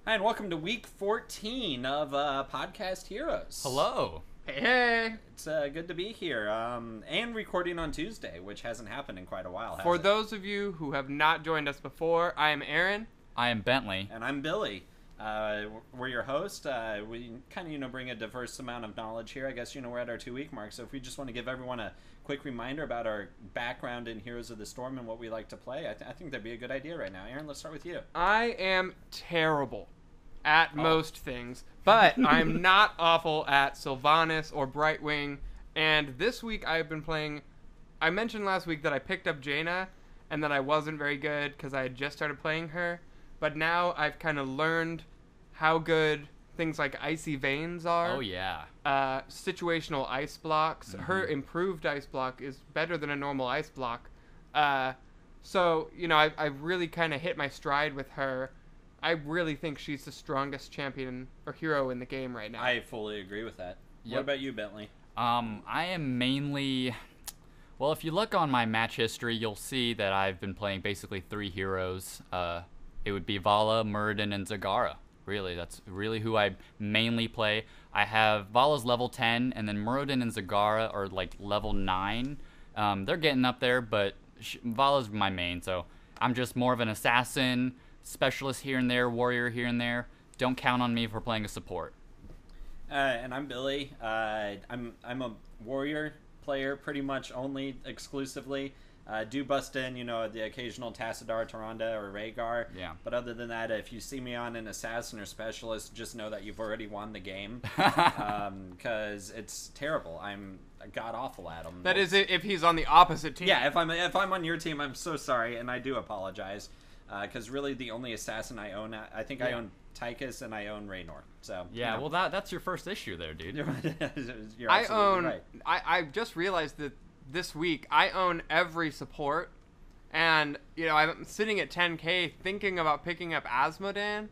Hi, and welcome to week 14 of Podcast Heroes. Hello. Hey. It's good to be here, and recording on Tuesday, which hasn't happened in quite a while, has For it? those of you who have not joined us before, I am Aaron. I am Bentley. And I'm Billy. We're your host. We kind of, bring a diverse amount of knowledge here. I guess, we're at our 2-week mark, so if we just want to give everyone a quick reminder about our background in Heroes of the Storm and what we like to play, I think that'd be a good idea right now. Aaron, let's start with you. I am terrible at most things, but I'm not awful at Sylvanas or Brightwing, and this week I've been playing... I mentioned last week that I picked up Jaina, and that I wasn't very good because I had just started playing her, but now I've kind of learned how good things like Icy Veins are. Oh, yeah. Situational ice blocks. Mm-hmm. Her improved ice block is better than a normal ice block. So, I've really kind of hit my stride with her. I really think she's the strongest champion or hero in the game right now. I fully agree with that. Yep. What about you, Bentley? I am mainly... Well, if you look on my match history, you'll see that I've been playing basically 3 heroes. It would be Vala, Muradin, and Zagara. Really, that's really who I mainly play. I have Vala's level 10, and then Muradin and Zagara are like level 9. They're getting up there, but Vala's my main, so I'm just more of an assassin, specialist here and there, warrior here and there. Don't count on me for playing a support. And I'm Billy. I'm a warrior player, pretty much only exclusively. Do bust in, the occasional Tassadar, Tyrande, or Rhaegar. Yeah. But other than that, if you see me on an assassin or specialist, just know that you've already won the game. Because it's terrible. I'm god awful at him. That is it if he's on the opposite team. Yeah, if I'm on your team, I'm so sorry, and I do apologize. Because really, the only assassin I own, I think I own Tychus and I own Raynor. So Yeah, well, that's your first issue there, dude. You're absolutely right. I just realized that this week I own every support, and I'm sitting at 10k thinking about picking up Asmodan,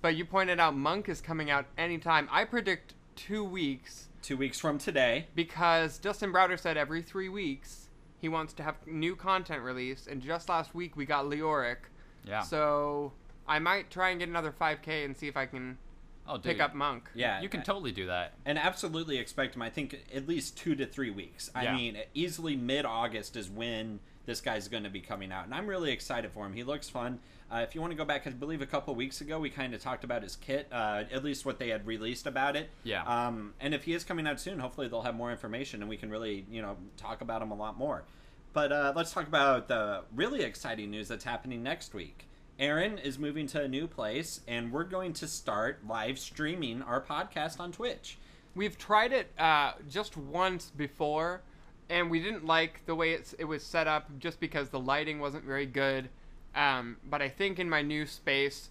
but you pointed out Monk is coming out anytime. I predict 2 weeks. 2 weeks from today. Because Justin Browder said every 3 weeks he wants to have new content released, and just last week we got Leoric. Yeah. So I might try and get another 5k and see if I can pick up Monk. Yeah, You can totally do that. And absolutely expect him, I think, at least 2 to 3 weeks. I mean, easily mid-August is when this guy's going to be coming out. And I'm really excited for him. He looks fun. If you want to go back, I believe a couple weeks ago, we kind of talked about his kit, at least what they had released about it. Yeah. And if he is coming out soon, hopefully they'll have more information and we can really, talk about him a lot more. But let's talk about the really exciting news that's happening next week. Aaron is moving to a new place, and we're going to start live streaming our podcast on Twitch. We've tried it just once before, and we didn't like the way it was set up just because the lighting wasn't very good. But I think in my new space,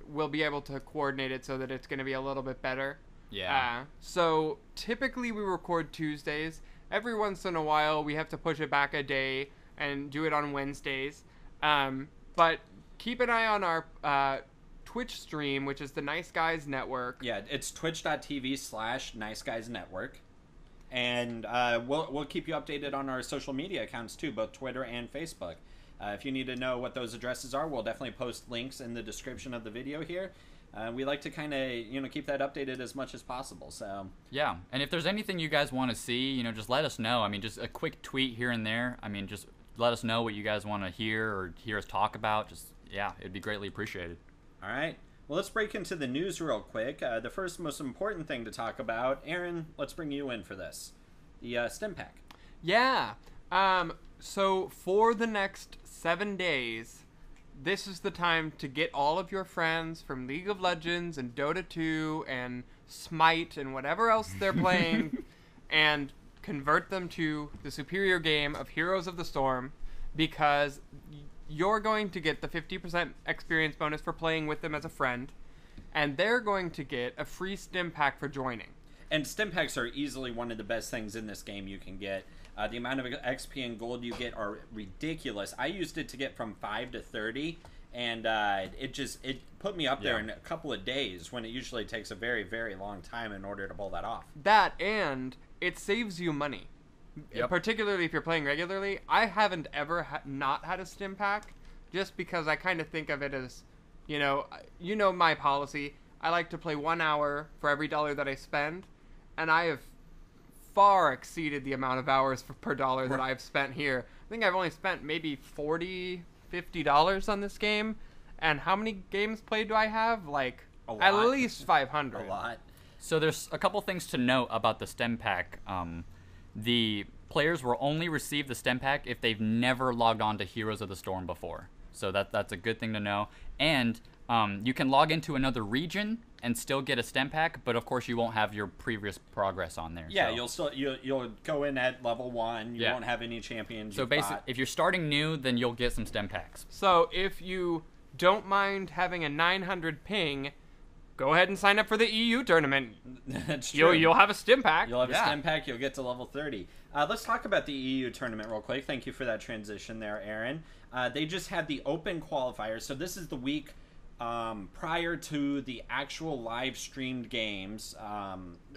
we'll be able to coordinate it so that it's going to be a little bit better. Yeah. So typically we record Tuesdays. Every once in a while, we have to push it back a day and do it on Wednesdays. But keep an eye on our Twitch stream, which is the Nice Guys Network. Yeah, it's twitch.tv/niceguysnetwork. And we'll keep you updated on our social media accounts, too, both Twitter and Facebook. If you need to know what those addresses are, we'll definitely post links in the description of the video here. We like to kind of, keep that updated as much as possible. So Yeah, and if there's anything you guys want to see, just let us know. I mean, just a quick tweet here and there. I mean, just let us know what you guys want to hear or hear us talk about. It'd be greatly appreciated. All right. Well, let's break into the news real quick. The first most important thing to talk about, Aaron, let's bring you in for this. The Stim Pack. Yeah. So for the next 7 days, this is the time to get all of your friends from League of Legends and Dota 2 and Smite and whatever else they're playing and convert them to the superior game of Heroes of the Storm, because you're going to get the 50% experience bonus for playing with them as a friend, and they're going to get a free Stim Pack for joining. And Stim Packs are easily one of the best things in this game you can get. The amount of XP and gold you get are ridiculous. I used it to get from 5 to 30, and it put me up there in a couple of days when it usually takes a very, very long time in order to pull that off. That, and it saves you money. Yep. Particularly if you're playing regularly. I haven't ever not had a Stim Pack, just because I kind of think of it as you know my policy. I like to play 1 hour for every dollar that I spend, and I have far exceeded the amount of hours per dollar that I've spent here. I think I've only spent maybe $40-$50 on this game. And how many games played do I have? Like, at least 500. A lot. So there's a couple things to note about the stem pack. The players will only receive the stem pack if they've never logged on to Heroes of the Storm before. So that's a good thing to know. And you can log into another region and still get a stem pack, but of course you won't have your previous progress on there. Yeah, so. you'll go in at level 1. You won't have any champions. So basically, if you're starting new, then you'll get some stem packs. So if you don't mind having a 900 ping, go ahead and sign up for the EU tournament. That's true. You'll have a stim pack. You'll have a stem pack. You'll get to level 30. Let's talk about the EU tournament real quick. Thank you for that transition there, Aaron. They just had the open qualifiers. So this is the week prior to the actual live streamed games.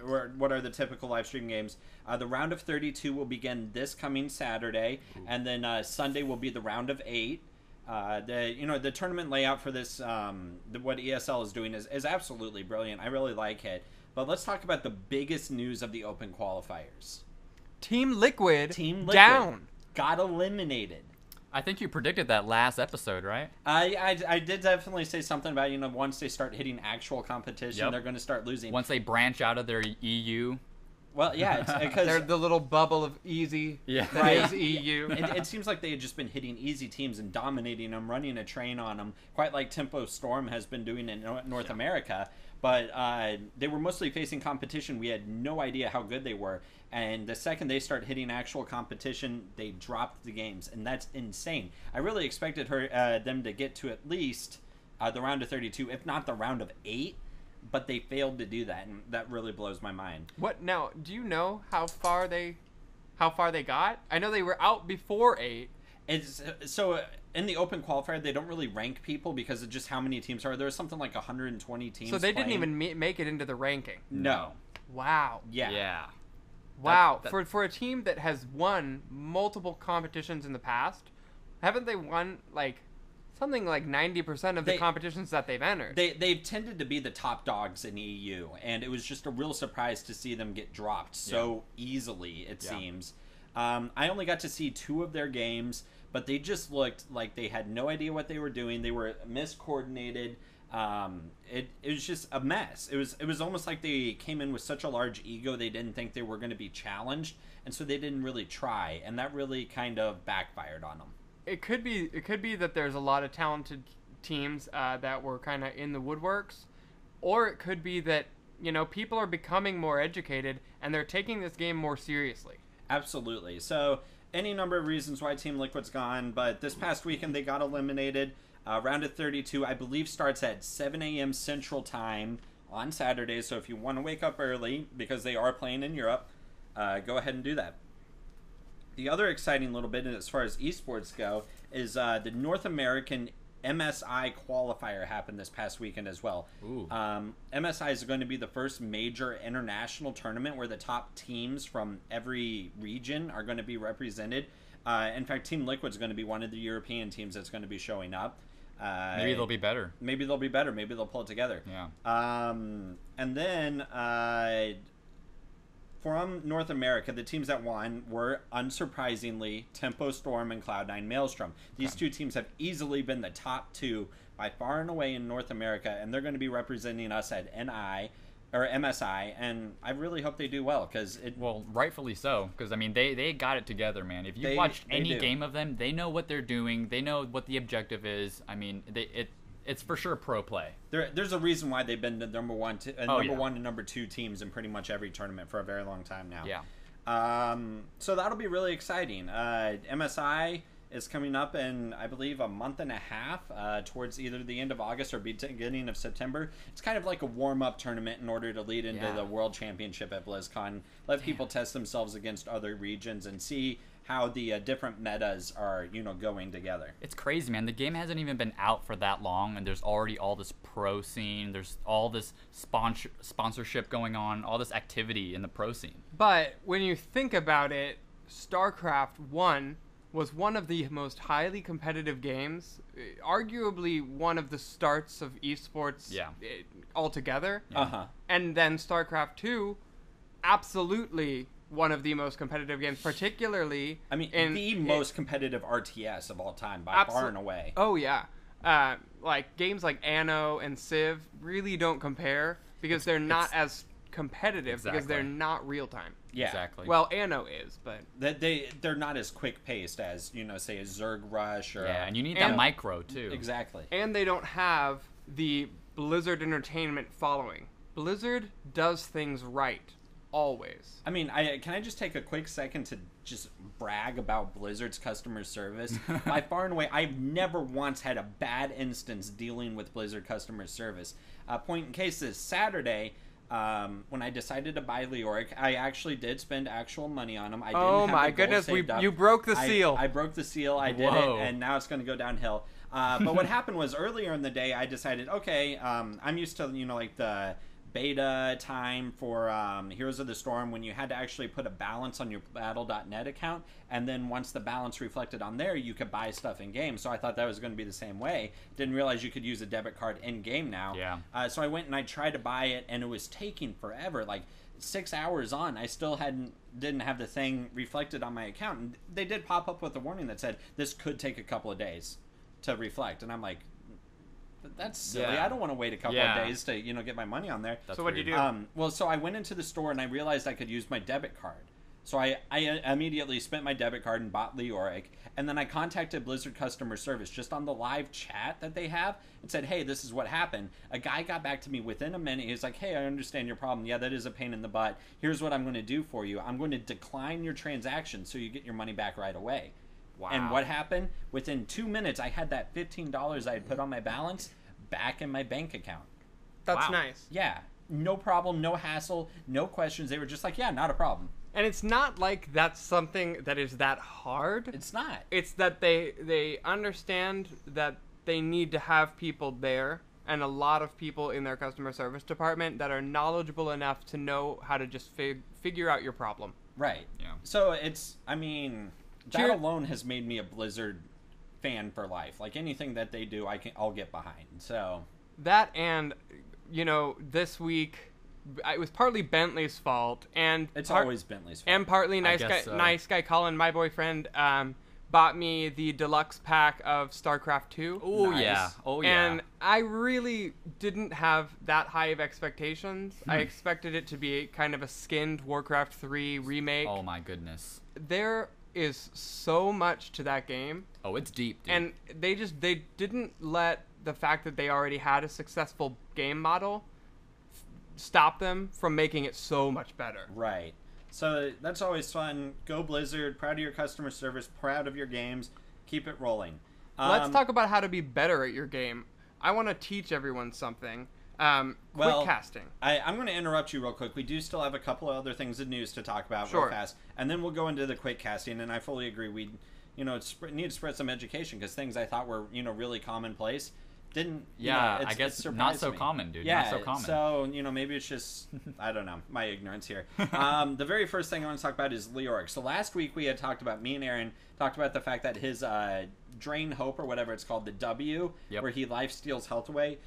What are the typical live stream games? The round of 32 will begin this coming Saturday, and then Sunday will be the round of 8. The tournament layout for this, what ESL is doing is absolutely brilliant. I really like it. But let's talk about the biggest news of the open qualifiers. Team Liquid down. Got eliminated. I think you predicted that last episode, right? I did definitely say something about, once they start hitting actual competition, they're going to start losing. Once they branch out of their EU. Well, yeah, because they're the little bubble of easy. Yeah, right. EU. It seems like they had just been hitting easy teams and dominating them, running a train on them, quite like Tempo Storm has been doing in North America. But they were mostly facing competition. We had no idea how good they were. And the second they start hitting actual competition, they dropped the games. And that's insane. I really expected them to get to at least the round of 32, if not the round of 8. But they failed to do that, and that really blows my mind. What now? Do you know how far they got? I know they were out before 8. So in the open qualifier, they don't really rank people because of just how many teams are. There's something like 120 teams. So they playing. didn't even make it into the ranking. No. Wow. Yeah. Wow. For a team that has won multiple competitions in the past, haven't they won something like 90% of the competitions that they've entered? They've tended to be the top dogs in EU, and it was just a real surprise to see them get dropped so easily, it seems. I only got to see 2 of their games, but they just looked like they had no idea what they were doing. They were miscoordinated. It was just a mess. It was almost like they came in with such a large ego they didn't think they were going to be challenged, and so they didn't really try, and that really kind of backfired on them. It could be that there's a lot of talented teams that were kind of in the woodworks, or it could be that people are becoming more educated and they're taking this game more seriously. Absolutely. So any number of reasons why Team Liquid's gone, but this past weekend they got eliminated. Round of 32, I believe, starts at 7 a.m. Central Time on Saturday. So if you want to wake up early because they are playing in Europe, go ahead and do that. The other exciting little bit as far as esports go is the North American MSI qualifier happened this past weekend as well. MSI is going to be the first major international tournament where the top teams from every region are going to be represented. In fact, Team Liquid's going to be one of the European teams that's going to be showing up. Maybe they'll be better. Maybe they'll pull it together. Yeah. And then from North America, the teams that won were, unsurprisingly, Tempo Storm and Cloud9 Maelstrom. These two teams have easily been the top 2 by far and away in North America, and they're going to be representing us at MSI, and I really hope they do well because well, rightfully so, because they got it together, man. If you watched any game of them, they know what they're doing, they know what the objective is. It's for sure pro play. There's a reason why they've been the number one and number 2 teams in pretty much every tournament for a very long time now. Yeah. So that'll be really exciting. MSI is coming up in, I believe, a month and a half, towards either the end of August or beginning of September. It's kind of like a warm-up tournament in order to lead into the World Championship at BlizzCon. Let people test themselves against other regions and see how the different metas are, going together. It's crazy, man. The game hasn't even been out for that long, and there's already all this pro scene. There's all this sponsorship going on, all this activity in the pro scene. But when you think about it, StarCraft 1 was one of the most highly competitive games, arguably one of the starts of esports altogether. And then StarCraft 2, absolutely one of the most competitive games, particularly... I mean, the most competitive RTS of all time, by far and away. Oh, yeah. Like, games like Anno and Civ really don't compare because they're not as competitive because they're not real-time. Yeah. Exactly. Well, Anno is, but... They're not as quick-paced as, say, a Zerg Rush or... Yeah, and you need that micro, too. Exactly. And they don't have the Blizzard Entertainment following. Blizzard does things right. Always. I mean, can I just take a quick second to just brag about Blizzard's customer service? By far and away, I've never once had a bad instance dealing with Blizzard customer service. Point in case, this Saturday, when I decided to buy Leoric, I actually did spend actual money on them. I didn't oh have my the gold goodness, saved up. you broke the seal. I broke the seal. I did it, and now it's going to go downhill. But what happened was earlier in the day, I decided, okay, I'm used to, like the beta time for Heroes of the Storm when you had to actually put a balance on your Battle.net account, and then once the balance reflected on there, you could buy stuff in game. So I thought that was going to be the same way. Didn't realize you could use a debit card in game now. Yeah. So I went and I tried to buy it, and it was taking forever. Like 6 hours on, I still didn't have the thing reflected on my account. And they did pop up with a warning that said this could take a couple of days to reflect, and I'm like, that's silly. Yeah. I don't want to wait a couple of days to get my money on there. So what did you do? Well, so I went into the store and I realized I could use my debit card. So I immediately spent my debit card and bought Leoric, and then I contacted Blizzard customer service just on the live chat that they have and said, hey, this is what happened. A guy got back to me within a minute. He's like, hey, I understand your problem. Yeah, that is a pain in the butt. Here's what I'm going to do for you. I'm going to decline your transaction so you get your money back right away. Wow. And what happened? Within 2 minutes, I had that $15 I had put on my balance back in my bank account. That's nice. Yeah. No problem, no hassle, no questions. They were just like, yeah, not a problem. And it's not like that's something that is that hard. It's not. It's that they understand that they need to have people there, and a lot of people in their customer service department that are knowledgeable enough to know how to just figure out your problem. Right. Yeah. So that alone has made me a Blizzard fan for life. Like anything that they do, I'll get behind. So that, and this week it was partly Bentley's fault, and it's always Bentley's fault, and partly nice guy Colin, my boyfriend, bought me the deluxe pack of StarCraft 2. Oh Nice. yeah. Oh yeah. And I really didn't have that high of expectations. I expected it to be kind of a skinned Warcraft 3 remake. Oh my goodness. There is so much to that game. Oh, it's deep, dude. And they didn't let the fact that they already had a successful game model stop them from making it so much better. Right. So that's always fun. Go Blizzard. Proud of your customer service. Proud of your games. Keep it rolling. Let's talk about how to be better at your game. I want to teach everyone something. Quick casting. I'm going to interrupt you real quick. We do still have a couple of other things in news to talk about real fast, and then we'll go into the quick casting. And I fully agree. We, need to spread some education because things I thought were, really commonplace didn't. I guess not so common, dude. Yeah, not so common. So maybe it's just I don't know, my ignorance here. The very first thing I want to talk about is Leoric. So last week we had talked about, me and Aaron talked about the fact that his Drain Hope, or whatever it's called, the W, where he life steals health away,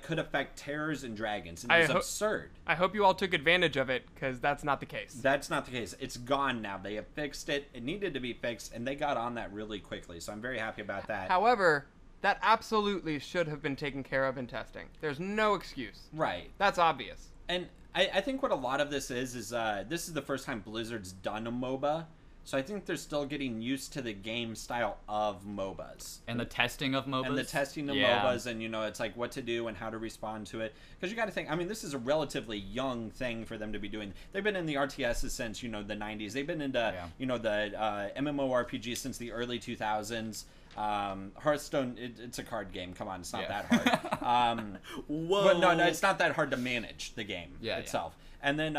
could affect terrors and dragons. And it's absurd. I hope you all took advantage of it, because that's not the case. That's not the case. It's gone now. They have fixed it. It needed to be fixed, and they got on that really quickly. So I'm very happy about that. However, that absolutely should have been taken care of in testing. There's no excuse. Right. That's obvious. And I think what a lot of this is this is the first time Blizzard's done a MOBA. So I think they're still getting used to the game style of MOBAs. And the testing of MOBAs. And the testing of MOBAs, and, it's like what to do and how to respond to it. Because you got to think, this is a relatively young thing for them to be doing. They've been in the RTSs since, the 90s. They've been into, the MMORPG since the early 2000s. Hearthstone, it's a card game. Come on, it's not that hard. Whoa. But no, it's not that hard to manage the game itself. Yeah. And then,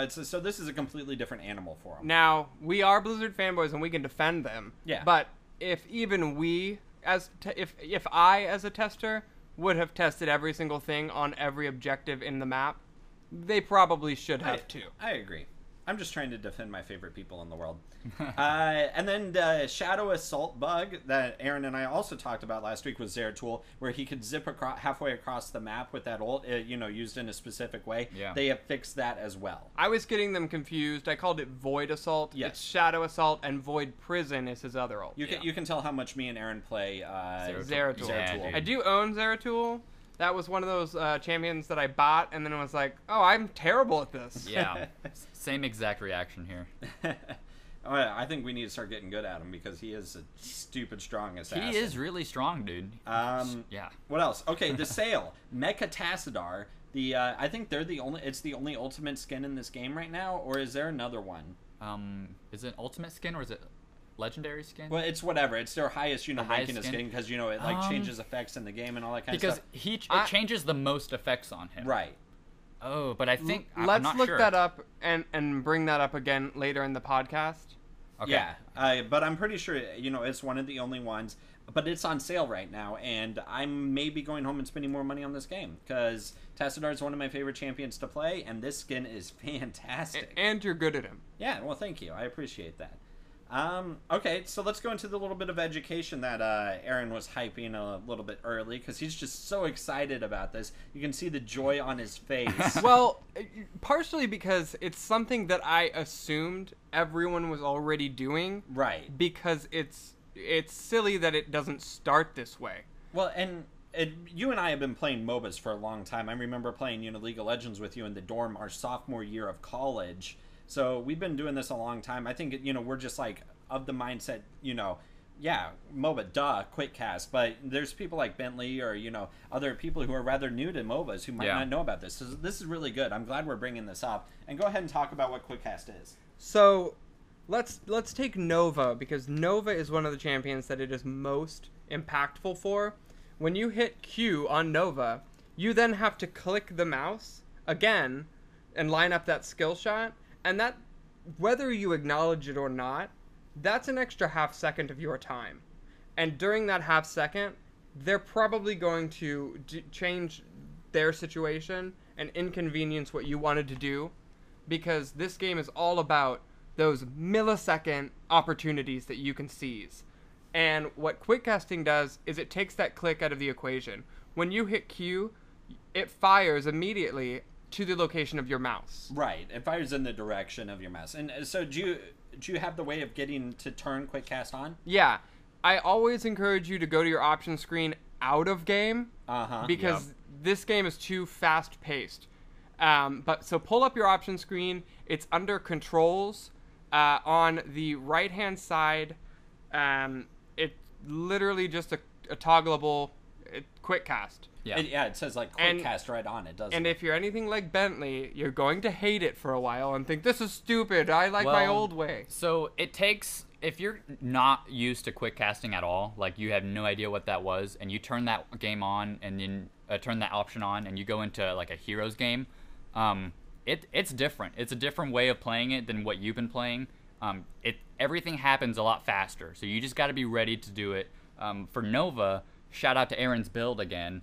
so this is a completely different animal for them. Now, we are Blizzard fanboys and we can defend them. Yeah. But if even we, if I as a tester would have tested every single thing on every objective in the map, they probably should have too. I agree. I'm just trying to defend my favorite people in the world. And then the Shadow Assault bug that Aaron and I also talked about last week was Zeratul, where he could zip halfway across the map with that ult, used in a specific way. Yeah. They have fixed that as well. I was getting them confused. I called it Void Assault. Yes. It's Shadow Assault, and Void Prison is his other ult. You can tell how much me and Aaron play Zeratul. Yeah, dude. I do own Zeratul. That was one of those champions that I bought, and then I was like, oh, I'm terrible at this. Yeah. Same exact reaction here. I think we need to start getting good at him because he is a stupid strong assassin. He is really strong, dude. Yeah. What else? Okay, the sale. Mecha-Tassadar. I think it's the only ultimate skin in this game right now, or is there another one? Is it ultimate skin or is it legendary skin? Well, it's whatever. It's their highest, ranking of skin? skin because, it changes effects in the game and all that kind of because stuff. it changes the most effects on him. Right. Oh, but I think I'm Let's not look sure. that up and bring that up again later in the podcast. Okay. Yeah, but I'm pretty sure, it's one of the only ones. But it's on sale right now, and I'm maybe going home and spending more money on this game because Tassadar is one of my favorite champions to play, and this skin is fantastic. And you're good at him. Yeah, well, thank you. I appreciate that. Okay, so let's go into the little bit of education that Aaron was hyping a little bit early because he's just so excited about this. You can see the joy on his face. Well, partially because it's something that I assumed everyone was already doing. Right. Because it's silly that it doesn't start this way. Well, and you and I have been playing MOBAs for a long time. I remember playing, League of Legends with you in the dorm our sophomore year of college. So we've been doing this a long time. I think, we're just like of the mindset, yeah, MOBA, duh, quick cast. But there's people like Bentley or, other people who are rather new to MOBAs who might not know about this. So this is really good. I'm glad we're bringing this up. And go ahead and talk about what quick cast is. So let's take Nova, because Nova is one of the champions that it is most impactful for. When you hit Q on Nova, you then have to click the mouse again and line up that skill shot. And that, whether you acknowledge it or not, that's an extra half second of your time. And during that half second, they're probably going to change their situation and inconvenience what you wanted to do, because this game is all about those millisecond opportunities that you can seize. And what quick casting does is it takes that click out of the equation. When you hit Q, it fires immediately to the location of your mouse. Right. It fires in the direction of your mouse. And so do you have the way of getting to turn quick cast on? Yeah. I always encourage you to go to your option screen out of game, because this game is too fast paced. But so pull up your option screen. It's under controls on the right hand side. It's literally just a toggleable quick cast. Yeah. It says like quick cast right on it, doesn't it? And if you're anything like Bentley, you're going to hate it for a while and think, this is stupid. I like my old way. So it takes, if you're not used to quick casting at all, like you have no idea what that was, and you turn that game on and then turn that option on and you go into like a Heroes game, it's different. It's a different way of playing it than what you've been playing. Everything happens a lot faster, so you just got to be ready to do it. For Nova, shout out to Aaron's build again.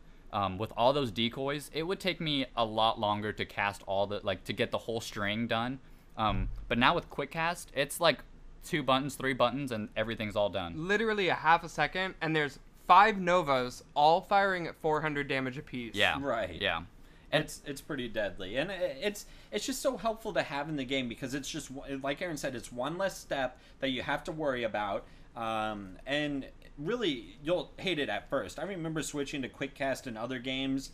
With all those decoys, it would take me a lot longer to cast to get the whole string done. But now with quick cast, it's like 2 buttons, 3 buttons, and everything's all done. Literally a half a second, and there's 5 Novas all firing at 400 damage apiece. Yeah. Right. Yeah. And it's pretty deadly, and it's just so helpful to have in the game because it's just, like Aaron said, it's one less step that you have to worry about, and really you'll hate it at first. I remember switching to quick cast in other games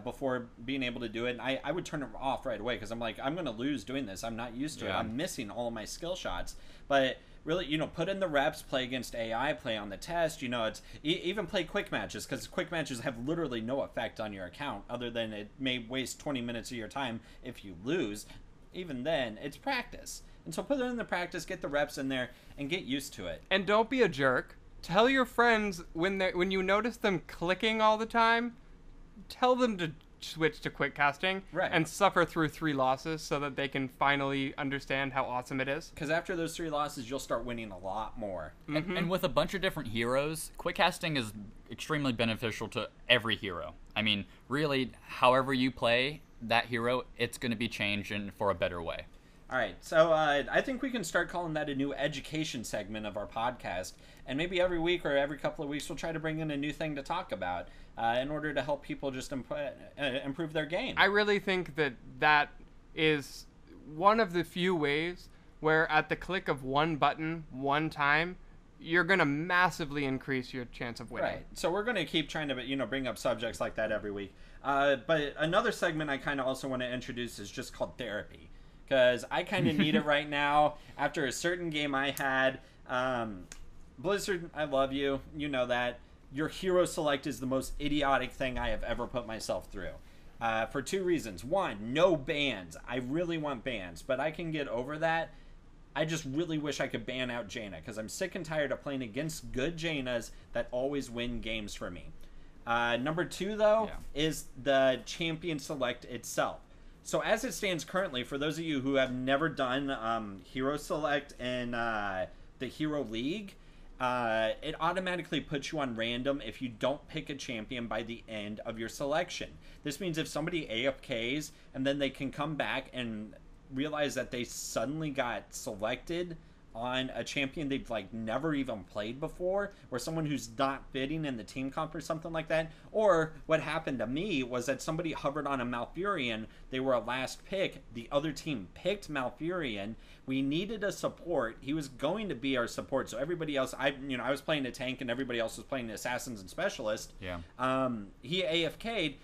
before being able to do it, and I would turn it off right away because I'm like, I'm going to lose doing this. I'm not used to it. I'm missing all of my skill shots. But really, put in the reps, play against AI, play on the test. It's even play quick matches, because quick matches have literally no effect on your account other than it may waste 20 minutes of your time if you lose. Even then, it's practice. And so put it in the practice, get the reps in there, and get used to it. And don't be a jerk. Tell your friends when you notice them clicking all the time, tell them to switch to quick casting and suffer through 3 losses so that they can finally understand how awesome it is. Because after those 3 losses, you'll start winning a lot more. Mm-hmm. And with a bunch of different heroes, quick casting is extremely beneficial to every hero. I mean, really, however you play that hero, it's going to be changed for a better way. All right, so I think we can start calling that a new education segment of our podcast, and maybe every week or every couple of weeks we'll try to bring in a new thing to talk about in order to help people just improve their game. I really think that is one of the few ways where at the click of one button one time, you're going to massively increase your chance of winning. Right. So we're going to keep trying to bring up subjects like that every week. But another segment I kind of also want to introduce is just called therapy, because I kind of need it right now after a certain game I had. Blizzard, I love you. You know that. Your hero select is the most idiotic thing I have ever put myself through. For two reasons. One, no bans. I really want bans, but I can get over that. I just really wish I could ban out Jaina, because I'm sick and tired of playing against good Jainas that always win games for me. Number two, though, is the champion select itself. So as it stands currently, for those of you who have never done hero select in the Hero League, it automatically puts you on random if you don't pick a champion by the end of your selection. This means if somebody AFKs and then they can come back and realize that they suddenly got selected on a champion they've never even played before, or someone who's not fitting in the team comp or something like that. Or what happened to me was that somebody hovered on a Malfurion, they were a last pick, the other team picked Malfurion, we needed a support, he was going to be our support, so everybody else, I was playing a tank and everybody else was playing the assassins and specialist. He AFK'd,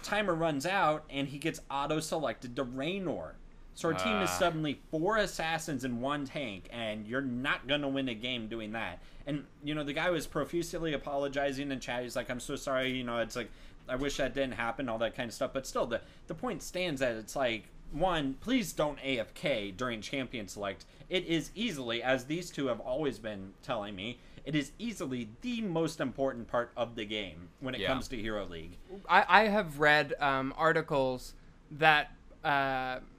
timer runs out, and he gets auto-selected to Raynor. So our team is suddenly 4 assassins and 1 tank, and you're not going to win a game doing that. And, the guy was profusely apologizing in chat. He's like, I'm so sorry, it's like, I wish that didn't happen, all that kind of stuff. But still, the point stands that it's like, one, please don't AFK during champion select. It is easily, as these two have always been telling me, it is easily the most important part of the game when it comes to Hero League. I have read articles that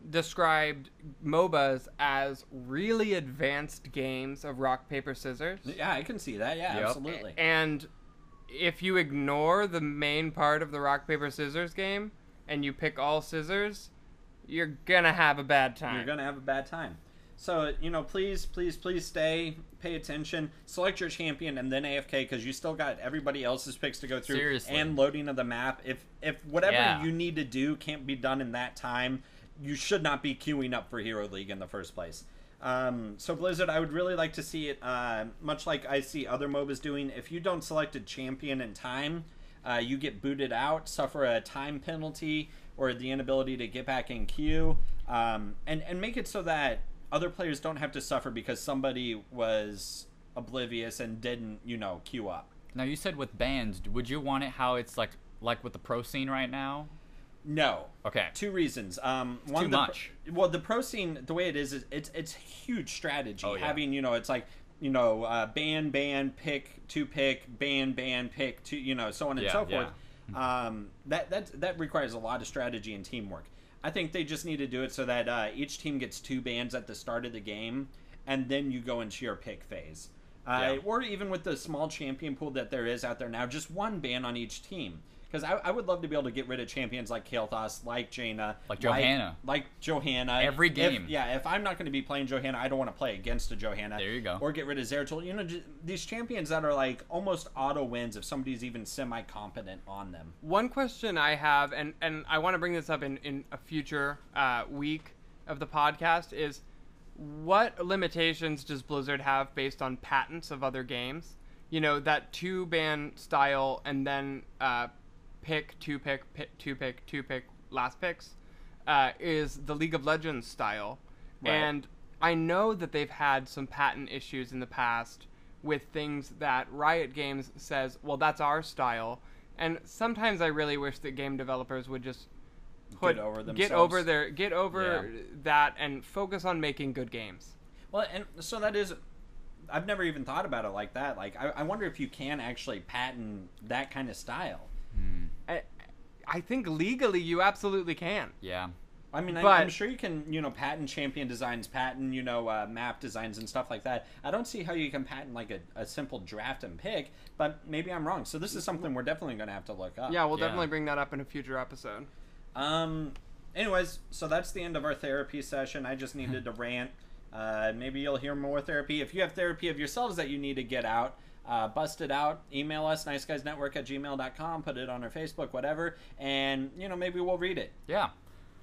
described MOBAs as really advanced games of rock, paper, scissors. Yeah, I can see that. Yeah, absolutely. And if you ignore the main part of the rock, paper, scissors game and you pick all scissors, you're going to have a bad time. You're going to have a bad time. So, please stay, pay attention, select your champion, and then AFK, because you still got everybody else's picks to go through. Seriously. And loading of the map. If whatever you need to do can't be done in that time, you should not be queuing up for Hero League in the first place. So Blizzard, I would really like to see it, much like I see other MOBAs doing. If you don't select a champion in time, you get booted out, suffer a time penalty, or the inability to get back in queue, and make it so that other players don't have to suffer because somebody was oblivious and didn't, queue up. Now, you said with bans, would you want it how it's like with the pro scene right now? No. Okay. 2 reasons. One, too much. The pro scene, the way it is it's huge strategy. Oh, yeah. Having, it's like, ban, pick, 2 pick, ban, pick, 2, so on and so forth. That requires a lot of strategy and teamwork. I think they just need to do it so that each team gets 2 bans at the start of the game, and then you go into your pick phase. Or even with the small champion pool that there is out there now, just 1 ban on each team. Because I would love to be able to get rid of champions like Mecha-Tass, like Jaina. Like Johanna. Like Johanna. Every game. If I'm not going to be playing Johanna, I don't want to play against a Johanna. There you go. Or get rid of Zeratul. These champions that are almost auto wins if somebody's even semi-competent on them. One question I have, and I want to bring this up in a future week of the podcast, is what limitations does Blizzard have based on patents of other games? That 2-ban style and then pick, 2 pick, 2 pick, 2 pick, last picks is the League of Legends style. Right. And I know that they've had some patent issues in the past with things that Riot Games says, well, that's our style. And sometimes I really wish that game developers would just get over that and focus on making good games. Well, and so that is, I've never even thought about it like that. I wonder if you can actually patent that kind of style. I think legally you absolutely can. Yeah. I mean, I'm sure you can, patent champion designs, patent, map designs and stuff like that. I don't see how you can patent a simple draft and pick, but maybe I'm wrong. So this is something we're definitely going to have to look up. Yeah, we'll definitely bring that up in a future episode. anyways, so that's the end of our therapy session. I just needed to rant. Maybe you'll hear more therapy. If you have therapy of yourselves that you need to get out, bust it out. Email us, niceguysnetwork@gmail.com. Put it on our Facebook, whatever. And, maybe we'll read it. Yeah.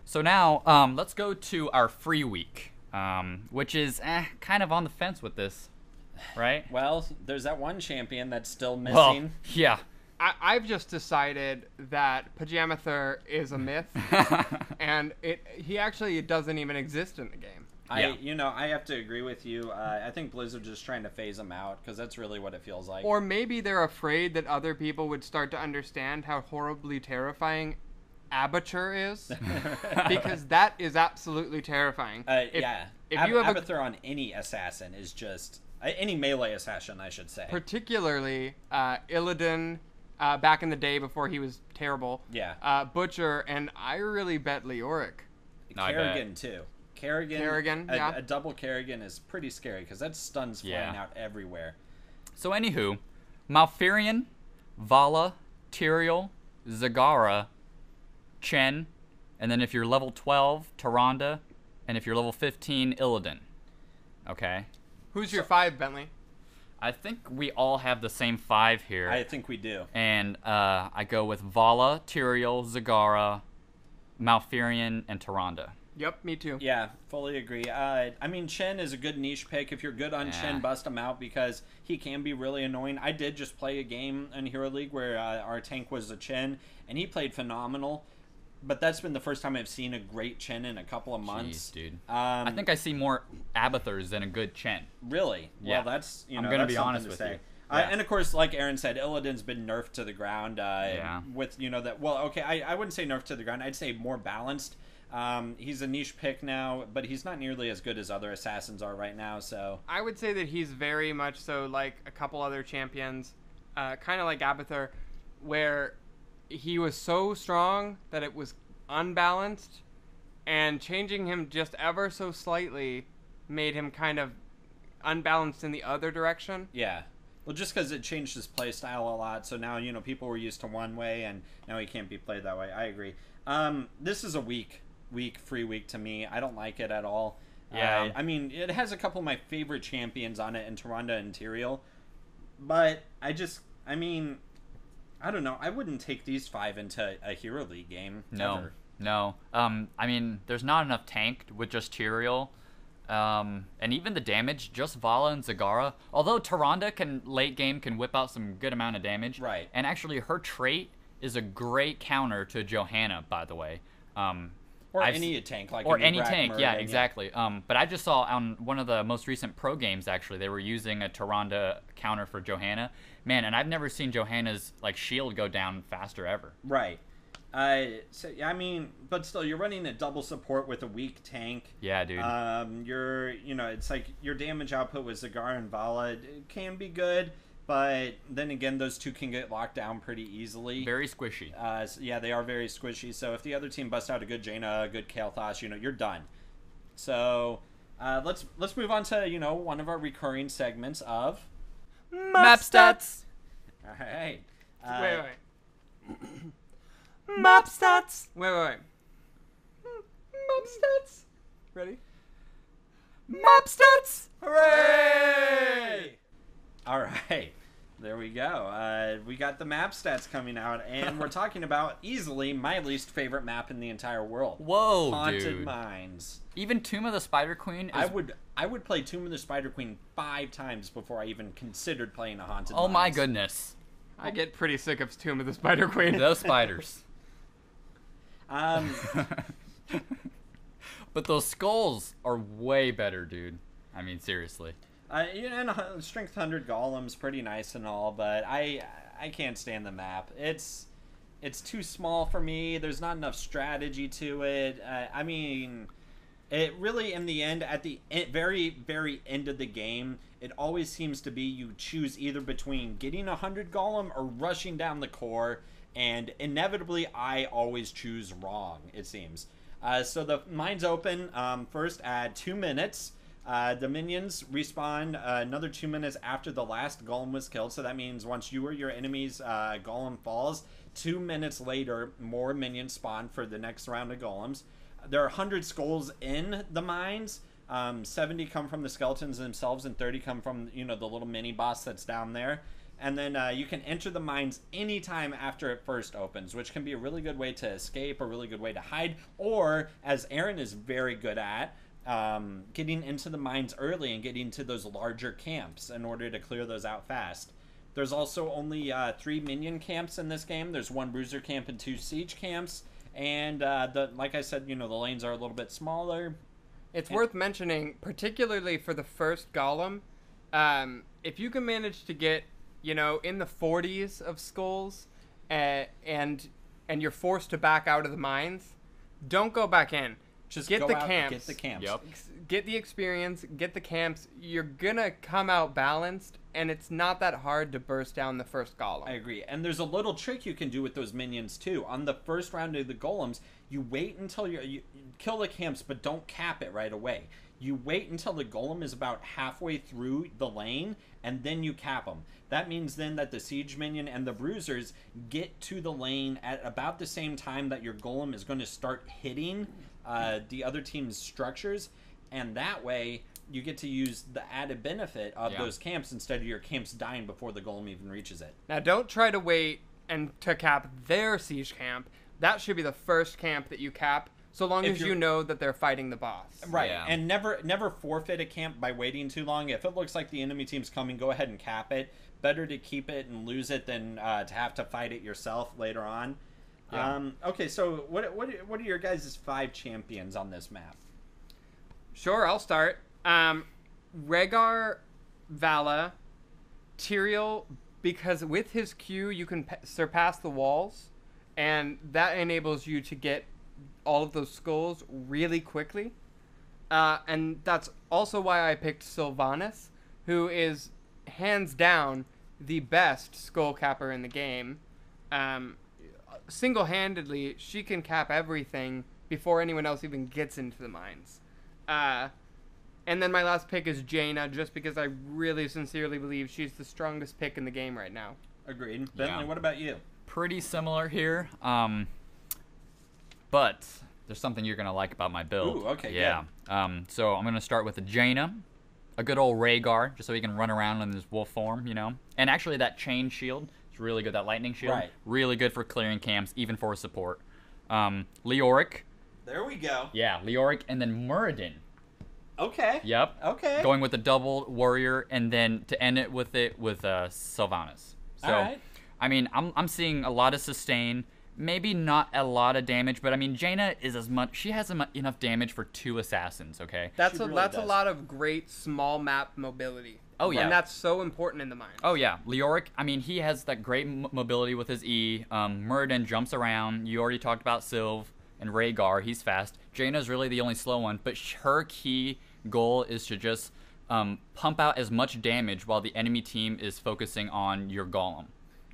So now, let's go to our free week, which is kind of on the fence with this, right? Well, there's that one champion that's still missing. Well, yeah. I've just decided that Pajamather is a myth, and he actually doesn't even exist in the game. I have to agree with you. I think Blizzard's just trying to phase him out because that's really what it feels like. Or maybe they're afraid that other people would start to understand how horribly terrifying Abatur is, because that is absolutely terrifying. If you have Abathur on any assassin is just any melee assassin, I should say. Particularly Illidan. Back in the day before he was terrible. Yeah. Butcher, and I really bet Leoric. Kerrigan, too. Kerrigan, a double Kerrigan is pretty scary because that stuns flying out everywhere. So anywho, Malfurion, Vala, Tyrael, Zagara, Chen, and then if you're level 12, Tyrande, and if you're level 15, Illidan. Okay? Who's your 5, Bentley? I think we all have the same 5 here. I think we do. And I go with Vala, Tyrael, Zagara, Malfurion, and Tyrande. Yep, me too. Yeah, fully agree. Chen is a good niche pick. If you're good on Chen, bust him out because he can be really annoying. I did just play a game in Hero League where our tank was a Chen, and he played phenomenal. But that's been the first time I've seen a great Chen in a couple of months. Jeez, dude. I think I see more Abathurs than a good Chen. Really? Yeah. Well, that's, I'm going to be honest with you. And of course, like Aaron said, Illidan's been nerfed to the ground. With, I wouldn't say nerfed to the ground. I'd say more balanced. He's a niche pick now, but he's not nearly as good as other assassins are right now, so... I would say that he's very much so like a couple other champions, kind of like Abathur, where he was so strong that it was unbalanced, and changing him just ever so slightly made him kind of unbalanced in the other direction. Yeah. Well, just because it changed his play style a lot, so now, people were used to one way, and now he can't be played that way. I agree. This is a free week to me. I don't like it at all. Yeah. It has a couple of my favorite champions on it in Tyrande and Tyrael, but I don't know. I wouldn't take these 5 into a Hero League game. No. There's not enough tank with just Tyrael. And even the damage, just Vala and Zagara. Although Tyrande late game can whip out some good amount of damage. Right. And actually her trait is a great counter to Johanna, by the way. Any tank. Yeah, exactly. But I just saw on one of the most recent pro games, actually, they were using a Tyrande counter for Johanna. Man, and I've never seen Johanna's shield go down faster ever. Right. But still, you're running a double support with a weak tank. Yeah, dude. It's like your damage output with Zagara and Vala can be good, but then again, those two can get locked down pretty easily. Very squishy. They are very squishy. So if the other team busts out a good Jaina, a good Kael'thas, you're done. So let's move on to one of our recurring segments of Map Stats. All right. Wait. Map Stats. Wait. Map Stats. Ready? Map Stats. Hooray! All right. There we go. We got the map stats coming out, and we're talking about easily my least favorite map in the entire world. Whoa, Haunted dude. Mines. Even Tomb of the Spider Queen is... I would play Tomb of the Spider Queen 5 times before I even considered playing a Haunted Oh Mines. my goodness. I get pretty sick of Tomb of the Spider Queen. Those spiders. But But those skulls are way better, dude. Seriously. And Strength 100 Golem's pretty nice and all, but I can't stand the map. It's too small for me. There's not enough strategy to it. It really, in the end, at the very, very end of the game, it always seems to be you choose either between getting 100 Golem or rushing down the core, and inevitably I always choose wrong, it seems. So the mine's open first at 2 minutes. The minions respawn another 2 minutes after the last golem was killed. So that means once you or your enemy's golem falls, 2 minutes later, more minions spawn for the next round of golems. There are 100 skulls in the mines. 70 come from the skeletons themselves, and 30 come from, the little mini boss that's down there. And then you can enter the mines anytime after it first opens, which can be a really good way to escape, a really good way to hide, or, as Aaron is very good at, getting into the mines early and getting to those larger camps in order to clear those out fast. There's also only 3 minion camps in this game. There's 1 bruiser camp and 2 siege camps. And like I said, the lanes are a little bit smaller. It's worth mentioning, particularly for the first golem, if you can manage to get, in the 40s of skulls, and you're forced to back out of the mines, don't go back in. Just get go the out, camps. Get the camps. Yep. Get the experience. Get the camps. You're gonna come out balanced, and it's not that hard to burst down the first golem. I agree. And there's a little trick you can do with those minions too. On the first round of the golems, you wait until you kill the camps, but don't cap it right away. You wait until the golem is about halfway through the lane, and then you cap them. That means then that the siege minion and the bruisers get to the lane at about the same time that your golem is going to start hitting the other team's structures, and that way you get to use the added benefit of those camps instead of your camps dying before the golem even reaches it. Now, don't try to wait and to cap their siege camp. That should be the first camp that you cap, so long as you know that they're fighting the boss. Right, and never forfeit a camp by waiting too long. If it looks like the enemy team's coming, go ahead and cap it. Better to keep it and lose it than to have to fight it yourself later on. Yeah. Okay, so what are your guys' 5 champions on this map? Sure, I'll start. Rhaegar, Vala, Tyrael, because with his Q you can surpass the walls, and that enables you to get all of those skulls really quickly. And that's also why I picked Sylvanas, who is hands down the best skull capper in the game. Single-handedly, she can cap everything before anyone else even gets into the mines. And then my last pick is Jaina, just because I really sincerely believe she's the strongest pick in the game right now. Agreed. Bentley, what about you? Pretty similar here. But there's something you're going to like about my build. Ooh, okay, yeah. So I'm going to start with a Jaina, a good old Rhaegar, just so he can run around in his wolf form, And actually that chain shield is really good, that lightning shield. Right. Really good for clearing camps, even for support. Leoric. There we go. Yeah, Leoric, and then Muradin. Okay. Yep. Okay. Going with a double warrior, and then to end it with Sylvanas. So, all right. I mean, I'm seeing a lot of sustain. Maybe not a lot of damage, but I mean, Jaina is she has enough damage for 2 assassins. Okay. That's a lot of great small map mobility. Oh yeah. And that's so important in the mines. Oh yeah, Leoric. I mean, he has that great mobility with his E. Muradin jumps around. You already talked about Sylv and Rhaegar. He's fast. Jaina's really the only slow one, but her key goal is to just pump out as much damage while the enemy team is focusing on your golem.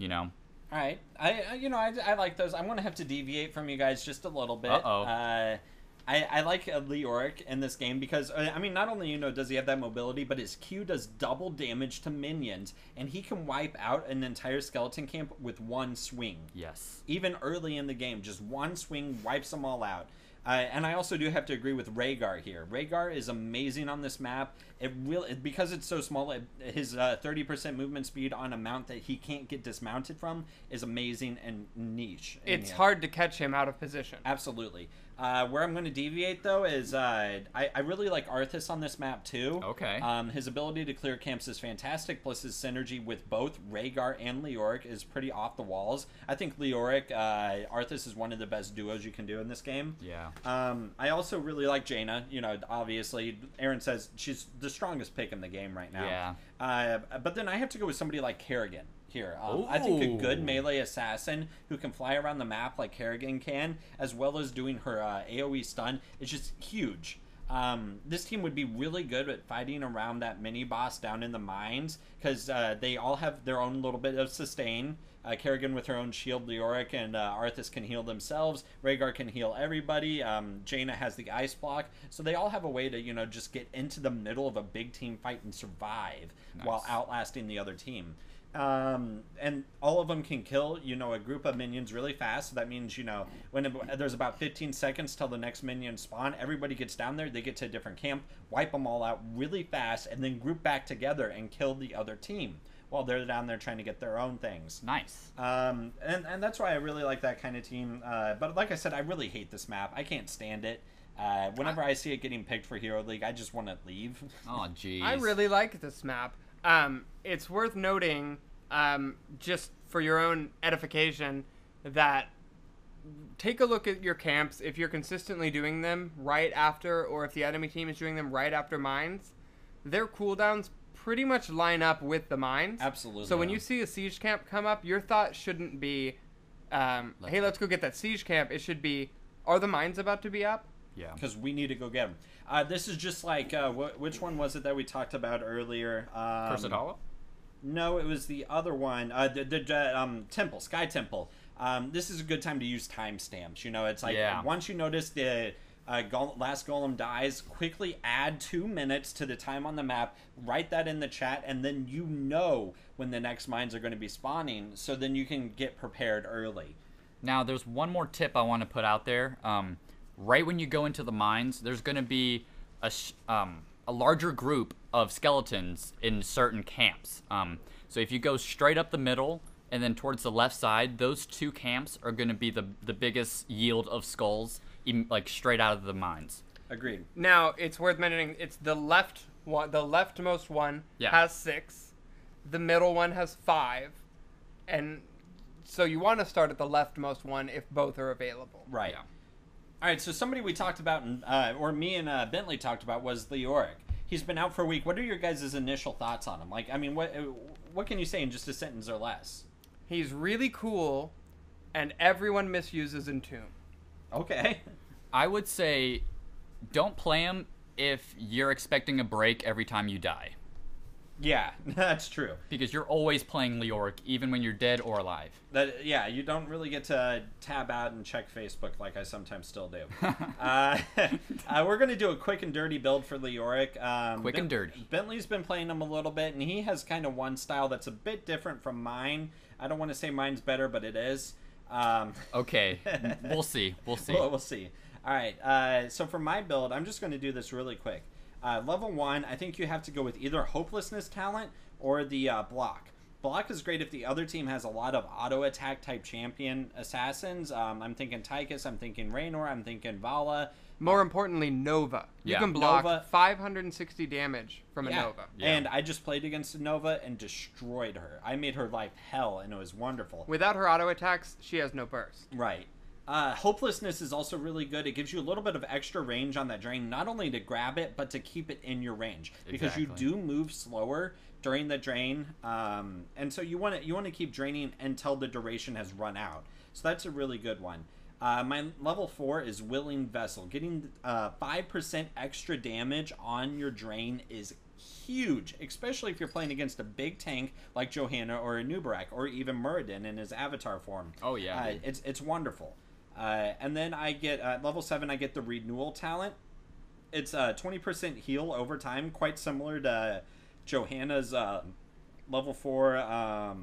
All right. I like those. I'm going to have to deviate from you guys just a little bit. Uh-oh. I like Leoric in this game because, I mean, not only, does he have that mobility, but his Q does double damage to minions, and he can wipe out an entire skeleton camp with 1 swing. Yes. Even early in the game, just 1 swing wipes them all out. And I also do have to agree with Rhaegar here. Rhaegar is amazing on this map. Because it's so small, his 30% movement speed on a mount that he can't get dismounted from is amazing and niche. It's hard to catch him out of position. Absolutely. Where I'm going to deviate, though, is I really like Arthas on this map, too. Okay. His ability to clear camps is fantastic, plus his synergy with both Rhaegar and Leoric is pretty off the walls. I think Leoric, Arthas is one of the best duos you can do in this game. Yeah. I also really like Jaina. Obviously, Aaron says she's the strongest pick in the game right now. Yeah. But then I have to go with somebody like Kerrigan here. I think a good melee assassin who can fly around the map like Kerrigan can, as well as doing her AoE stun, is just huge. This team would be really good at fighting around that mini boss down in the mines, because they all have their own little bit of sustain. Kerrigan with her own shield, Leoric and Arthas can heal themselves. Rhaegar can heal everybody. Jaina has the ice block. So they all have a way to, just get into the middle of a big team fight and survive while outlasting the other team. and all of them can kill, a group of minions really fast. So that means, when there's about 15 seconds till the next minion spawn, everybody gets down there, they get to a different camp, wipe them all out really fast, and then group back together and kill the other team while they're down there trying to get their own things. Nice. And that's why I really like that kind of team. But like I said, I really hate this map. I can't stand it. Whenever I see it getting picked for Hero League, I just want to leave. Oh, jeez. I really like this map. It's worth noting, just for your own edification, that take a look at your camps. If you're consistently doing them right after, or if the enemy team is doing them right after mines, their cooldowns pretty much line up with the mines. Absolutely. So when you see a siege camp come up, your thought shouldn't be, hey, let's go get that siege camp. It should be, are the mines about to be up? Yeah. Because we need to go get them. This is just like, which one was it that we talked about earlier? Cursed Hollow? No, it was the other one. The Temple, Sky Temple. This is a good time to use timestamps. It's like once you notice the last golem dies, quickly add 2 minutes to the time on the map, write that in the chat, and then when the next mines are going to be spawning, so then you can get prepared early. Now, there's one more tip I want to put out there. Right when you go into the mines, there's going to be a larger group of skeletons in certain camps. So if you go straight up the middle and then towards the left side, those 2 camps are going to be the biggest yield of skulls, like straight out of the mines. Agreed. Now, it's worth mentioning, it's the left one, the leftmost one has 6, the middle one has 5, and so you want to start at the leftmost one if both are available. Right. Yeah. All right, so somebody we talked about, or me and Bentley talked about, was Leoric. He's been out for a week. What are your guys' initial thoughts on him? Like, I mean, what can you say in just a sentence or less? He's really cool, and everyone misuses Entomb. Okay. I would say don't play him if you're expecting a break every time you die. Yeah, that's true. Because you're always playing Leoric, even when you're dead or alive. You don't really get to tab out and check Facebook like I sometimes still do. We're going to do a quick and dirty build for Leoric. Quick and dirty. Bentley's been playing him a little bit, and he has kind of one style that's a bit different from mine. I don't want to say mine's better, but it is. Okay, we'll see. We'll see. All right, so for my build, I'm just going to do this really quick. Level 1, I think you have to go with either Hopelessness talent or the Block. Block is great if the other team has a lot of auto-attack type champion assassins. I'm thinking Tychus, I'm thinking Raynor, I'm thinking Vala. More importantly, Nova. You can block 560 damage from a Nova. Yeah. And I just played against a Nova and destroyed her. I made her life hell, and it was wonderful. Without her auto-attacks, she has no burst. Right. Hopelessness is also really good. It gives you a little bit of extra range on that drain, not only to grab it, but to keep it in your range. Because you do move slower during the drain, and so you want to keep draining until the duration has run out. So that's a really good one. My level 4 is Willing Vessel. Getting 5% extra damage on your drain is huge, especially if you're playing against a big tank like Johanna or a Nubarak or even Muradin in his avatar form. Oh yeah, it's wonderful. And then I get level 7. I get the Renewal talent. It's 20% heal over time, quite similar to Johanna's level 4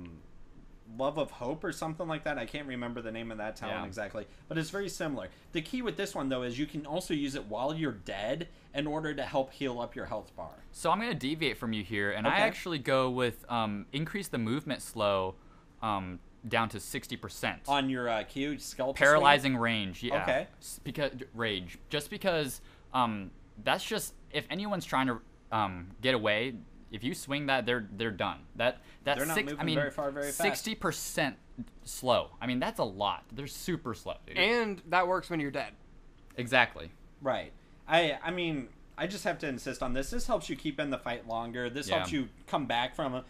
Love of Hope or something like that. I can't remember the name of that talent exactly, but it's very similar. The key with this one, though, is you can also use it while you're dead in order to help heal up your health bar. So I'm going to deviate from you here, and I actually go with increase the movement slow down to 60%. On your Q, skeletal paralyzing range, yeah. Okay. Because rage. Just because that's just, if anyone's trying to get away, if you swing that, they're done. That's they're not moving very far, very fast. 60% slow. I mean, that's a lot. They're super slow, dude. And that works when you're dead. Exactly. Right. I mean, I just have to insist on this. This helps you keep in the fight longer. This helps you come back from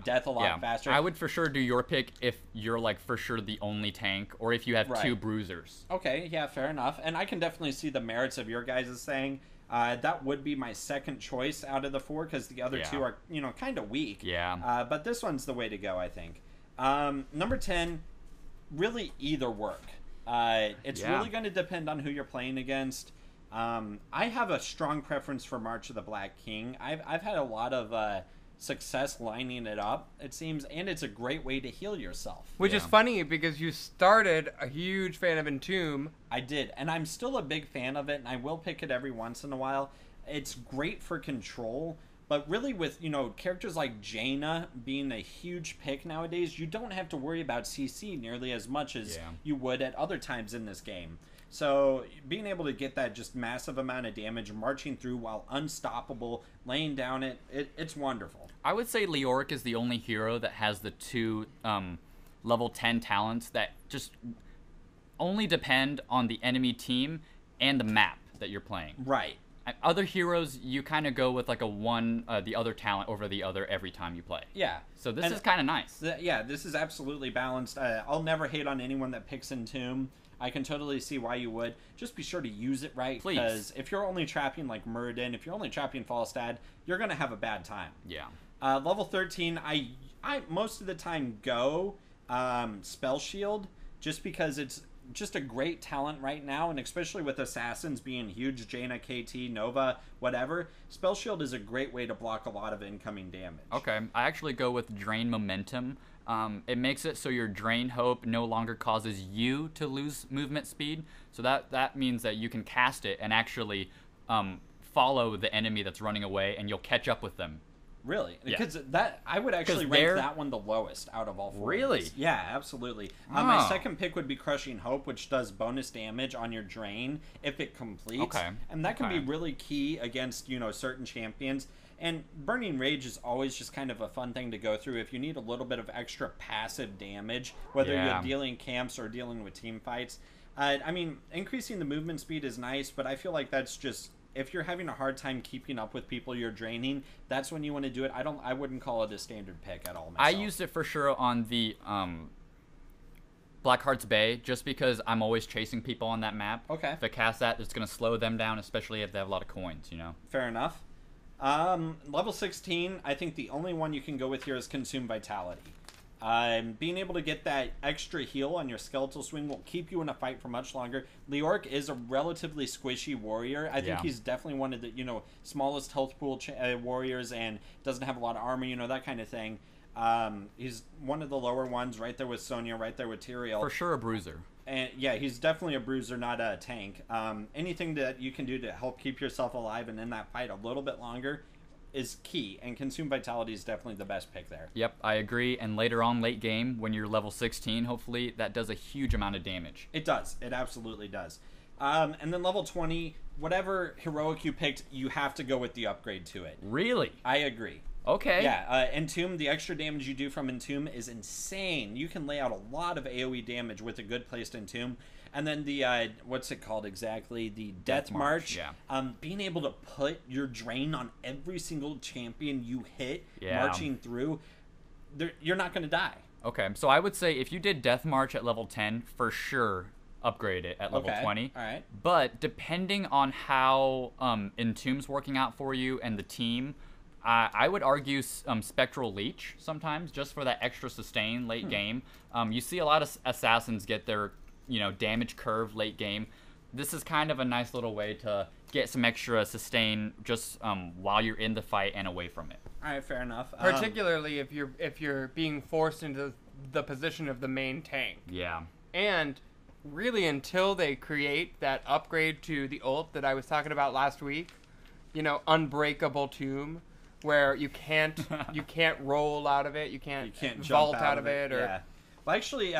death a lot faster. I would for sure do your pick if you're like for sure the only tank, or if you have two bruisers. Okay, yeah, fair enough. And I can definitely see the merits of your guys' saying. That would be my second choice out of the 4 because the other 2 are, kind of weak. Yeah. But this one's the way to go, I think. Number 10, really either work. It's really going to depend on who you're playing against. I have a strong preference for March of the Black King. I've had a lot of success lining it up, it seems, and it's a great way to heal yourself. Which is funny because you started a huge fan of Entomb. I did, and I'm still a big fan of it, and I will pick it every once in a while. It's great for control, but really with, characters like Jaina being a huge pick nowadays, you don't have to worry about CC nearly as much as you would at other times in this game. So being able to get that just massive amount of damage, marching through while unstoppable, laying down it's wonderful. I would say Leoric is the only hero that has the 2 level 10 talents that just only depend on the enemy team and the map that you're playing. Right. Other heroes, you kind of go with like the other talent over the other every time you play. Yeah. So this is kind of nice. This is absolutely balanced. I'll never hate on anyone that picks Entomb. I can totally see why you would. Just be sure to use it right. Please. Because if you're only trapping like Muradin, if you're only trapping Falstad, you're going to have a bad time. Yeah. Level 13, I most of the time go Spell Shield, just because it's just a great talent right now, and especially with Assassins being huge, Jaina, KT, Nova, whatever, Spell Shield is a great way to block a lot of incoming damage. Okay, I actually go with Drain Momentum. It makes it so your Drain Hope no longer causes you to lose movement speed, so that means that you can cast it and actually follow the enemy that's running away, and you'll catch up with them. Really? Yeah. Because I would actually rank that one the lowest out of all 4. Really? Yeah, absolutely. My second pick would be Crushing Hope, which does bonus damage on your drain if it completes. Okay. And that can be really key against, certain champions. And Burning Rage is always just kind of a fun thing to go through if you need a little bit of extra passive damage, whether you're dealing camps or dealing with team fights. Increasing the movement speed is nice, but I feel like that's just... If you're having a hard time keeping up with people you're draining, that's when you want to do it. I wouldn't call it a standard pick at all myself. I used it for sure on the Blackheart's Bay, just because I'm always chasing people on that map. Okay. If I cast that, it's going to slow them down, especially if they have a lot of coins, Fair enough. Level 16, I think the only one you can go with here is Consume Vitality. Being able to get that extra heal on your Skeletal Swing will keep you in a fight for much longer. Leoric is a relatively squishy warrior. I think he's definitely one of the, smallest health pool warriors and doesn't have a lot of armor, that kind of thing. He's one of the lower ones, right there with Sonya, right there with Tyrael. For sure a bruiser. And yeah, he's definitely a bruiser, not a tank. Anything that you can do to help keep yourself alive and in that fight a little bit longer is key, and Consume Vitality is definitely the best pick there. Yep, I agree. And later on, late game, when you're level 16, hopefully, that does a huge amount of damage. It does. It absolutely does. And then level 20, whatever heroic you picked, you have to go with the upgrade to it. Really? I agree. Okay. Yeah, Entomb, the extra damage you do from Entomb is insane. You can lay out a lot of AoE damage with a good placed Entomb. And then the, what's it called exactly? The Death March. Yeah. Being able to put your drain on every single champion you hit, marching through, you're not going to die. Okay, so I would say if you did Death March at level 10, for sure upgrade it at level 20. All right. But depending on how Entomb's working out for you and the team, I would argue Spectral Leech sometimes, just for that extra sustain late game. You see a lot of assassins get their damage curve late game. This is kind of a nice little way to get some extra sustain just while you're in the fight and away from it. All right, fair enough. Particularly if you're being forced into the position of the main tank. Yeah. And really, until they create that upgrade to the ult that I was talking about last week, Unbreakable Tomb, where you can't roll out of it, you can't vault out of it, or. Yeah. Well, actually,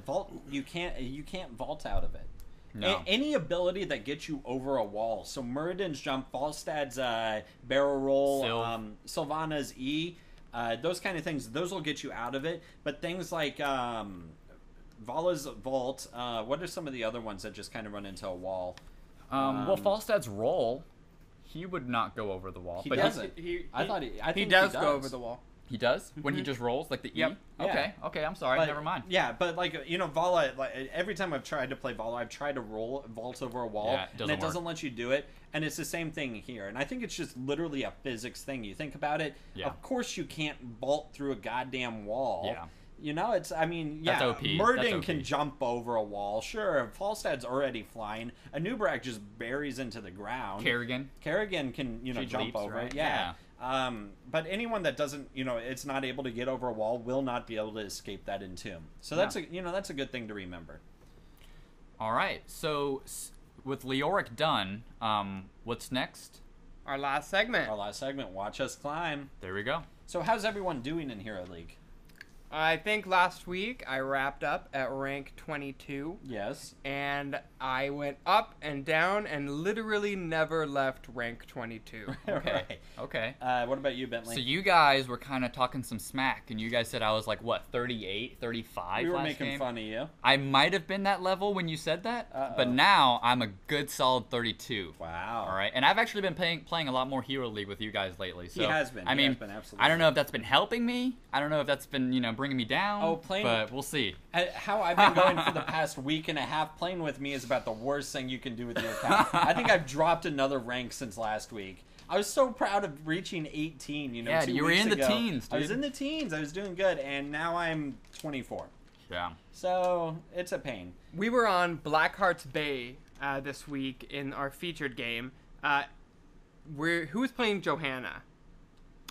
vault you can't vault out of it. No. Any ability that gets you over a wall. So Muradin's jump, Falstad's barrel roll, Sylvana's E, those kind of things. Those will get you out of it. But things like Vala's vault. What are some of the other ones that just kind of run into a wall? Well, Falstad's roll, he would not go over the wall. He but doesn't. I think he does go over the wall. He does? When he just rolls, like the E? Yep. Okay, I'm sorry, never mind. Yeah, but Vala, every time I've tried to play Vala, I've tried to vault over a wall, and it doesn't let you do it, and it's the same thing here. And I think it's just literally a physics thing. You think about it, of course you can't vault through a goddamn wall. Yeah. That's OP. Muradin can jump over a wall. Sure, Falstad's already flying. Anubrak just buries into the ground. Kerrigan can, jump leaps, over right? it. Yeah. But anyone that doesn't, it's not able to get over a wall will not be able to escape that entomb. So that's a good thing to remember. All right. So with Leoric done, what's next? Our last segment. Watch us climb. There we go. So how's everyone doing in Hero League? I think last week I wrapped up at rank 22. Yes. And I went up and down and literally never left rank 22. Okay. Okay. What about you, Bentley? So you guys were kind of talking some smack, and you guys said I was like, what, 38, 35 we were last making game? fun of you. I might have been that level when you said that, but now I'm a good solid 32. Wow. All right. And I've actually been playing a lot more Hero League with you guys lately. So, he has been. I mean, absolutely. I don't know if that's been helping me. I don't know if that's been, bringing me down. But we'll see. How I've been going for the past week and a half playing with me is about the worst thing you can do with your account. I think I've dropped another rank since last week. I was so proud of reaching 18, Yeah, 2 you were weeks in the ago. teens, dude. I was in the teens. I was doing good, and now I'm 24. Yeah. So, it's a pain. We were on Blackheart's Bay this week in our featured game. Who was playing Johanna?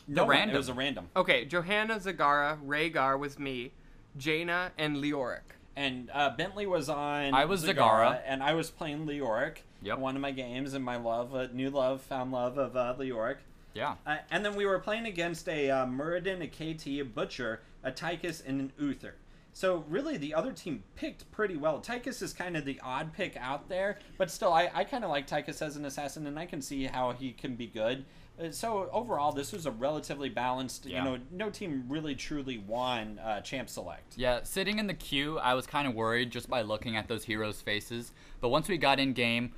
Random. It was a random. Okay, Johanna, Zagara, Rhaegar was me, Jaina, and Leoric. And Bentley was on. I was Zagara. and I was playing Leoric. Yep. One of my games, and my found love of Leoric. Yeah. And then we were playing against a Muradin, a KT, a Butcher, a Tychus, and an Uther. So really, the other team picked pretty well. Tychus is kind of the odd pick out there, but still, I kind of like Tychus as an assassin, and I can see how he can be good. So overall, this was a relatively balanced. No team really truly won Champ Select. Yeah, sitting in the queue, I was kind of worried just by looking at those heroes' faces. But once we got in game,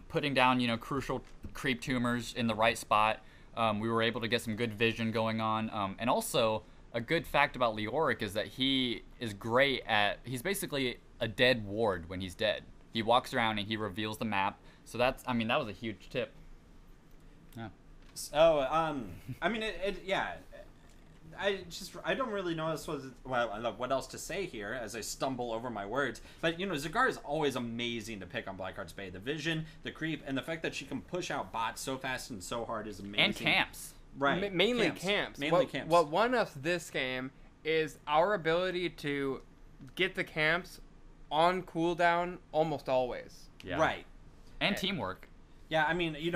putting down crucial creep tumors in the right spot, we were able to get some good vision going on. And also, a good fact about Leoric is that he is great at. He's basically a dead ward when he's dead. He walks around and he reveals the map. So that was a huge tip. Yeah. So, yeah. I don't really know what else to say here as I stumble over my words. But, Zagara is always amazing to pick on Blackheart's Bay. The vision, the creep, and the fact that she can push out bots so fast and so hard is amazing. And camps. Right. Mainly camps. Camps. What won us this game is our ability to get the camps on cooldown almost always. Yeah. Right. And teamwork. Yeah,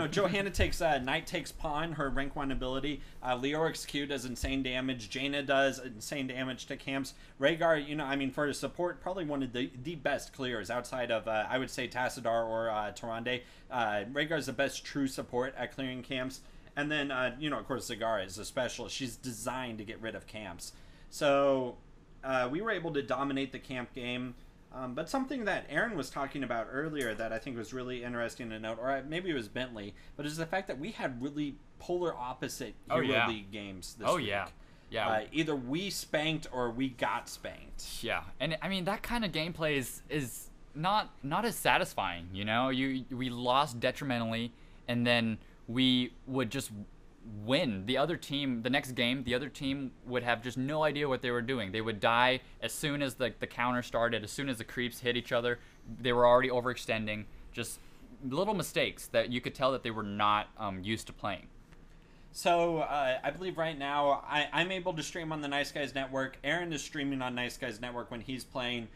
Johanna takes Knight takes Pawn, her rank 1 ability. Leoric's Q does insane damage. Jaina does insane damage to camps. Rhaegar, for support, probably one of the best clears outside of, I would say, Tassadar or Tyrande. Rhaegar's the best true support at clearing camps. And then, of course, Zagara is a specialist. She's designed to get rid of camps. So we were able to dominate the camp game. But something that Aaron was talking about earlier that I think was really interesting to note, or maybe it was Bentley, but is the fact that we had really polar opposite Hero League games this week. Yeah. Either we spanked or we got spanked. Yeah, and that kind of gameplay is not as satisfying. We lost detrimentally, and then we would just win. The next game, the other team would have just no idea what they were doing. They would die as soon as the counter started, as soon as the creeps hit each other. They were already overextending. Just little mistakes that you could tell that they were not used to playing. So I believe right now I'm able to stream on the Nice Guys Network. Aaron is streaming on Nice Guys Network when he's playing.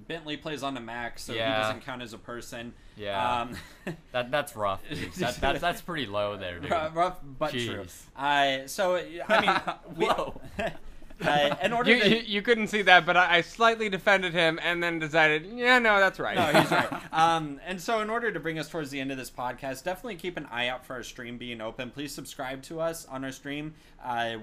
Bentley plays on a Mac, so he doesn't count as a person. Yeah, that's rough. That's pretty low there, dude. Rough, but Jeez. true. Whoa. In order you couldn't see that, but I slightly defended him and then decided, no, that's right. No, he's right. And so in order to bring us towards the end of this podcast, definitely keep an eye out for our stream being open. Please subscribe to us on our stream.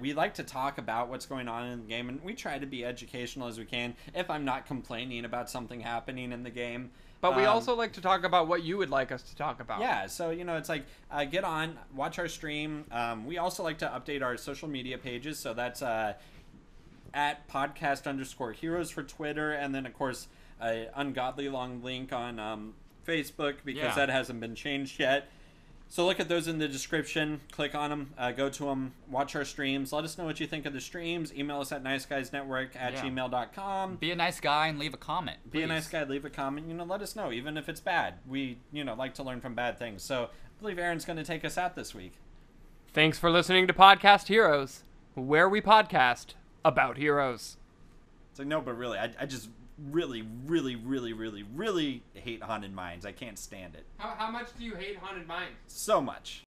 We like to talk about what's going on in the game, and we try to be educational as we can if I'm not complaining about something happening in the game. But we also like to talk about what you would like us to talk about. Yeah, so, it's like, get on, watch our stream. We also like to update our social media pages, so that's at podcast_heroes for Twitter, and then, of course, an ungodly long link on Facebook, because that hasn't been changed yet. So look at those in the description, click on them, go to them, watch our streams, let us know what you think of the streams, email us at niceguysnetwork@gmail.com. Be a nice guy and leave a comment. Please. Be a nice guy, leave a comment, let us know, even if it's bad. We, like to learn from bad things. So I believe Aaron's going to take us out this week. Thanks for listening to Podcast Heroes, where we podcast about heroes. It's like, no, but really, I just really hate Haunted Mines. I can't stand it. How much do you hate Haunted Mines? So much.